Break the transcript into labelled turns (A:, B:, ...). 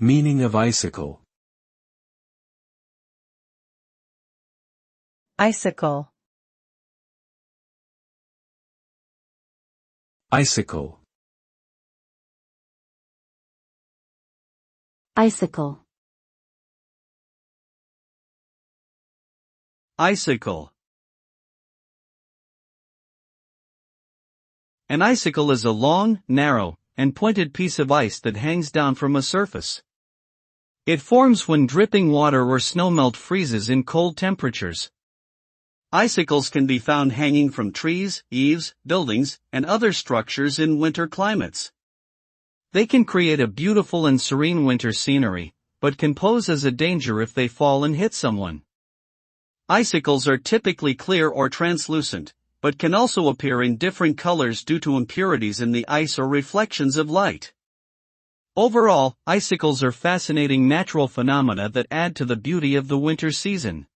A: Meaning of icicle.
B: Icicle.
A: Icicle.
C: Icicle.
D: Icicle. An icicle is a long, narrow, and pointed piece of ice that hangs down from a surface. It forms when dripping water or snowmelt freezes in cold temperatures. Icicles can be found hanging from trees, eaves, buildings, and other structures in winter climates. They can create a beautiful and serene winter scenery, but can pose as a danger if they fall and hit someone. Icicles are typically clear or translucent, but can also appear in different colors due to impurities in the ice or reflections of light. Overall, icicles are fascinating natural phenomena that add to the beauty of the winter season.